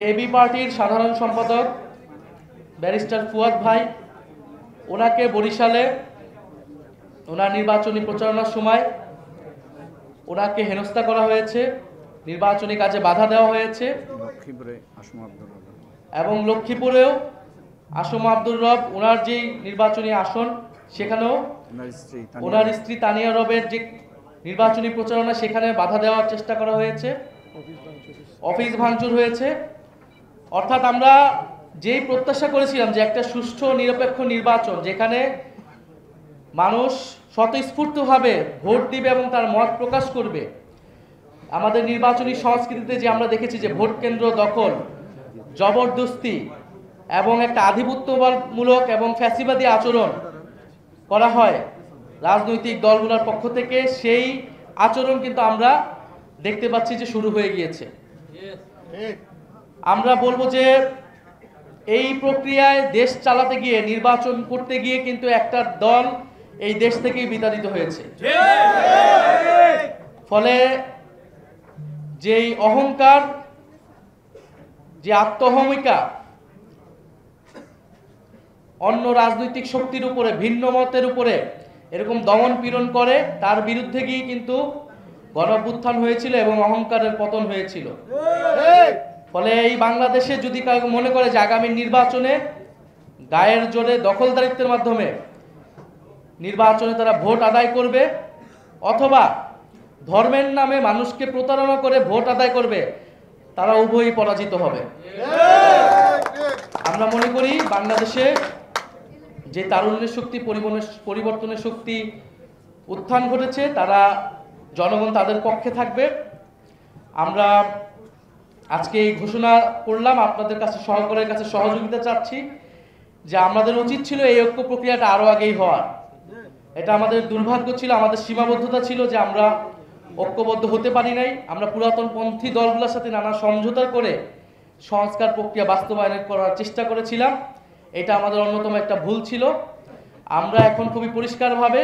AB পার্টির সাধারণ সম্পাদক ব্যারিস্টার ফুয়াদ ভাই, ওনাকে বরিশালে ওনার নির্বাচনী প্রচারণার সময় ওনাকে হেনস্থা করা হয়েছে, নির্বাচনী কাজে বাধা দেওয়া হয়েছে। এবং লক্ষ্মীপুরেও আসম আব্দুর রব, ওনার যে নির্বাচনী আসন, সেখানেও ওনার স্ত্রী তানিয়া রবের যে নির্বাচনী প্রচারণা, সেখানে বাধা দেওয়ার চেষ্টা করা হয়েছে, অফিস ভাঙচুর হয়েছে। অর্থাৎ আমরা যেই প্রত্যাশা করেছিলাম যে একটা সুষ্ঠু নিরপেক্ষ নির্বাচন, যেখানে মানুষ স্বতঃস্ফূর্তভাবে ভোট দিবে এবং তার মত প্রকাশ করবে, আমাদের নির্বাচনী সংস্কৃতিতে যে আমরা দেখেছি যে ভোট কেন্দ্র দখল, জবরদস্তি এবং একটা আধিপত্যমূলক এবং ফ্যাসিবাদী আচরণ করা হয় রাজনৈতিক দলগুলোর পক্ষ থেকে, সেই আচরণ কিন্তু আমরা দেখতে পাচ্ছি যে শুরু হয়ে গিয়েছে। আমরা বলবো যে এই প্রক্রিয়ায় দেশ চালাতে গিয়ে, নির্বাচন করতে গিয়ে কিন্তু একটা দল এই দেশ থেকেই বিতাড়িত হয়েছে। ফলে যেই অহংকার, যে আত্মহমিকা অন্য রাজনৈতিক শক্তির উপরে, ভিন্ন মতের উপরে এরকম দমন পীড়ন করে, তার বিরুদ্ধে গিয়ে কিন্তু গণঅভ্যুত্থান হয়েছিল এবং অহংকারের পতন হয়েছিল। ফলে এই বাংলাদেশে যদি কেউ মনে করে যে আগামী নির্বাচনে গায়ের জোরে দখলদারিত্বের মাধ্যমে নির্বাচনে তারা ভোট আদায় করবে, অথবা ধর্মের নামে মানুষকে প্রতারণা করে ভোট আদায় করবে, তারা উভয়ই পরাজিত হবে। আমরা মনে করি বাংলাদেশে যে তারুণ্যের শক্তি, পরিবর্তনের শক্তি উত্থান ঘটেছে, তারা, জনগণ তাদের পক্ষে থাকবে। আমরা আজকে এই ঘোষণা করলাম, আপনাদের কাছে, সরকারের কাছে সহযোগিতা চাচ্ছি যে আমাদের উচিত ছিল এই ঐক্য প্রক্রিয়াটা আরো আগেই হওয়ার। এটা আমাদের দুর্ভাগ্য ছিল, আমাদের সীমাবদ্ধতা ছিল যে আমরা ঐক্যবদ্ধ হতে পারি নাই। আমরা পুরাতনপন্থী দলগুলোর সাথে নানা সমঝোতা করে সংস্কার প্রক্রিয়া বাস্তবায়ন করার চেষ্টা করেছিলাম। এটা আমাদের অন্যতম একটা ভুল ছিল। আমরা এখন খুবই পরিষ্কারভাবে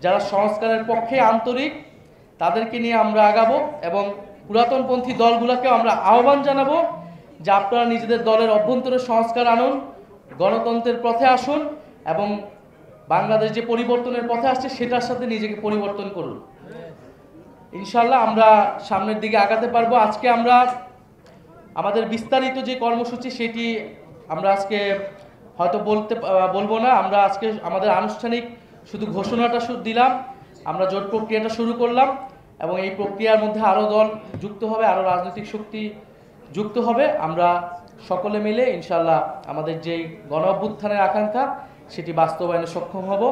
যারা সংস্কারের পক্ষে আন্তরিক, তাদেরকে নিয়ে আমরা আগাবো এবং পুরাতনপন্থী দলগুলোকে আমরা আহ্বান জানাবো যে আপনারা নিজেদের দলের অভ্যন্তরের সংস্কার আনুন, গণতন্ত্রের পথে আসুন এবং বাংলাদেশ যে পরিবর্তনের পথে আসছে সেটার সাথে নিজেকে পরিবর্তন করুন। ইনশাল্লাহ আমরা সামনের দিকে আগাতে পারবো। আজকে আমরা আমাদের বিস্তারিত যে কর্মসূচি, সেটি আমরা আজকে হয়তো বলবো না। আমরা আজকে আমাদের আনুষ্ঠানিক শুধু ঘোষণাটা দিলাম, আমরা জোট প্রক্রিয়াটা শুরু করলাম এবং এই প্রক্রিয়ার মধ্যে আরও দল যুক্ত হবে, আরও রাজনৈতিক শক্তি যুক্ত হবে। আমরা সকলে মিলে ইনশাল্লাহ আমাদের যেই গণ অভ্যুত্থানের আকাঙ্ক্ষা, সেটি বাস্তবায়নে সক্ষম হব।